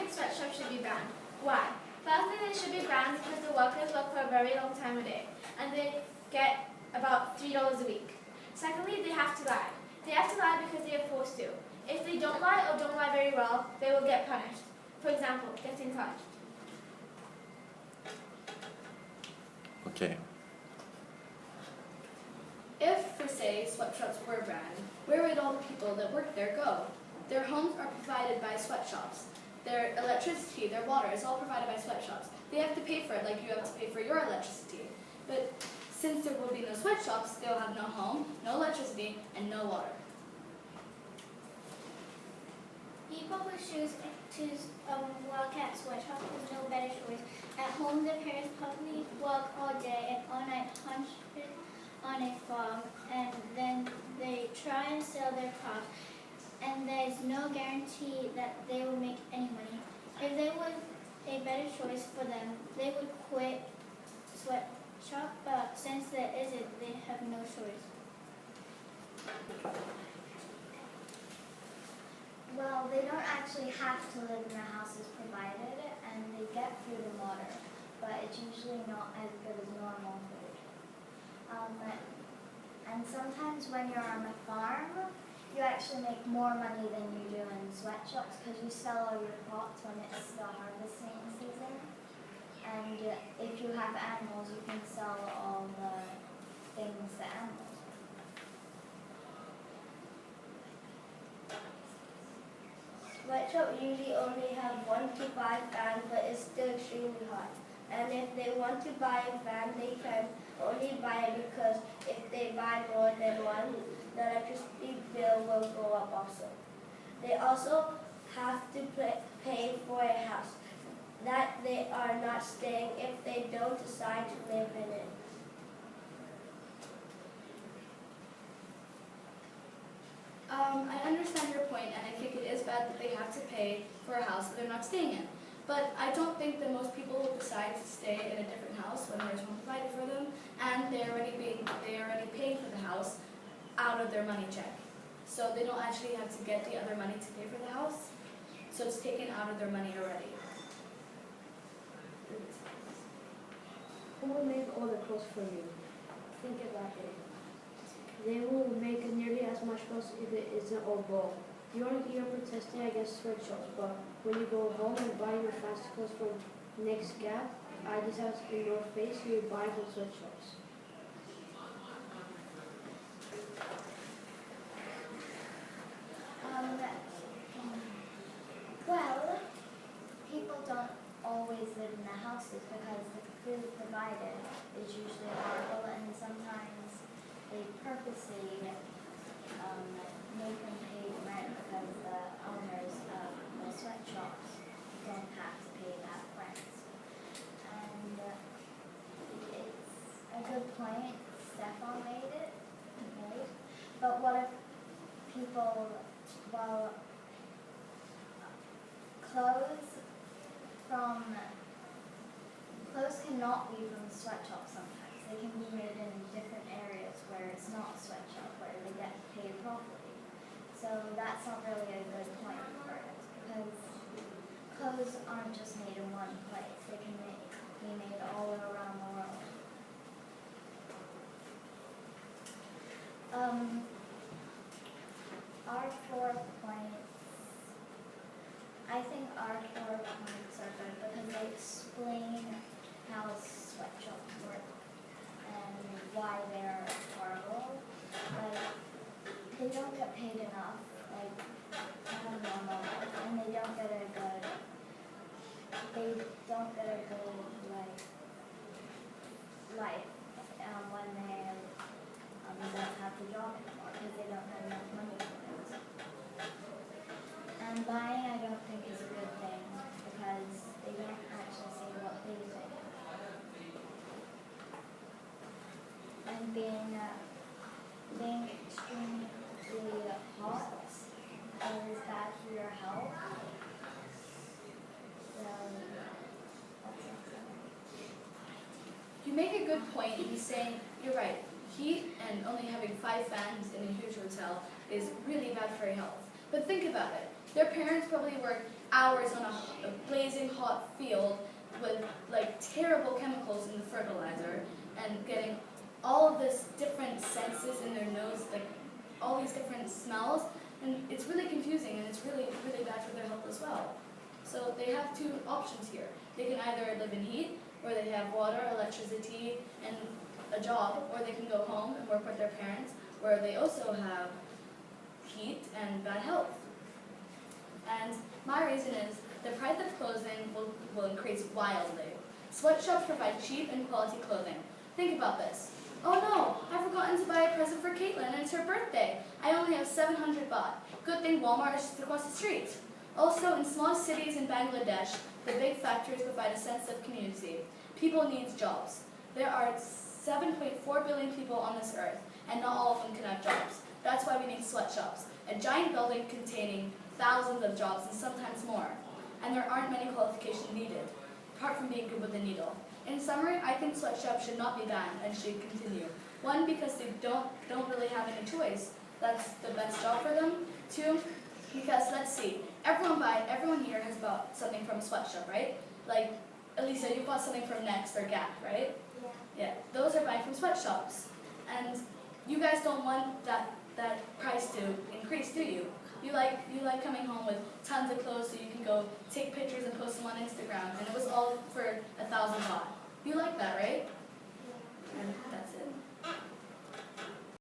think sweatshops should be banned. Why? Firstly, they should be banned because the workers work for a very long time a day and they get about $3 a week. Secondly, they have to lie. They have to lie because they are forced to. If they don't lie or don't lie very well, they will get punished. For example, getting charged. Okay. If, for say, sweatshops were banned, where would all the people that work there go? Their homes are provided by sweatshops. Their electricity, their water is all provided by sweatshops. They have to pay for it like you have to pay for your electricity. But since there will be no sweatshops, they'll have no home, no electricity, and no water. People who choose to work at sweatshops have no better choice. At home, their parents probably work all day and all night hunted on a farm, and then they try and sell their crops, and there's no guarantee that they will make any money. If there was a better choice for them, they would quit sweatshop, but since there isn't, they have no choice. Well, they don't actually have to live in the houses provided, and they get food and water, but it's usually not as good as normal food. And sometimes when you're on a farm, you actually make more money than you do in sweatshops because you sell all your crops when it's the harvesting season. And if you have animals, you can sell all the things to animals. Sweatshops usually only have 1 to 5 fans, but it's still extremely hot. And if they want to buy a fan, they can only buy it because if they buy more than one, the electricity bill will go up also. They also have to pay for a house that they are not staying if they don't decide to live in it. I understand your point, and I think it is bad that they have to pay for a house that they're not staying in. But I don't think that most people will decide to stay in a different house when there's one provided for them, and they're already paying for the house out of their money check. So they don't actually have to get the other money to pay for the house. So it's taken out of their money already. Who will make all the clothes for you? Think about it. They will make nearly as much clothes if it isn't all gold. You're protesting against sweatshops, but when you go home and buy your fancy clothes from Next Gap, Adidas, and North Face, you buy from sweatshops. Well, people don't always live in the houses because the food provided is usually horrible, and sometimes they purposely make them pay rent because the owners of the sweatshops don't have to pay that rent. And it's a good point Stefan made. But what if people, well, clothes cannot be from sweatshops sometimes. They can be made in different areas where it's not a sweatshop, where they get paid properly. So that's not really a good point for it, because clothes aren't just made in one place. They can be made all around the world. Our 4 points, I think our 4 points are good because they explain how sweatshops work and why they're horrible. Like, they don't get paid enough, like, to have normal life, and they don't get a good, life when they don't have the job anymore because they don't have enough money for it. And buying, I don't think is a good thing because they don't actually say what they think. And being extremely hot is bad for your health. So that's it. You make a good point in saying, you're right, heat and only having 5 fans in a huge hotel is really bad for your health. But think about it. Their parents probably work hours on a blazing hot field with like terrible chemicals in the fertilizer and getting all of this different senses in their nose, like all these different smells, and it's really confusing and it's really, really bad for their health as well. So they have two options here. They can either live in heat, where they have water, electricity, and a job, or they can go home and work with their parents, where they also have heat and bad health. And my reason is the price of clothing will increase wildly. Sweatshops provide cheap and quality clothing. Think about this. Oh no, I've forgotten to buy a present for Caitlin and it's her birthday. I only have 700 baht. Good thing Walmart is just across the street. Also, in small cities in Bangladesh, the big factories provide a sense of community. People need jobs. There are 7.4 billion people on this earth, and not all of them can have jobs. That's why we need sweatshops, a giant building containing thousands of jobs and sometimes more. And there aren't many qualifications needed, apart from being good with a needle. In summary, I think sweatshops should not be banned and should continue. One, because they don't really have any choice. That's the best job for them. Two, because let's see, everyone here has bought something from a sweatshop, right? Like, Elisa, you bought something from Next or Gap, right? Yeah, those are buying from sweatshops. And you guys don't want that price to increase, do you? You like coming home with tons of clothes so you can go take pictures and post them on Instagram, and it was all for 1,000 baht. You like that, right? And that's it.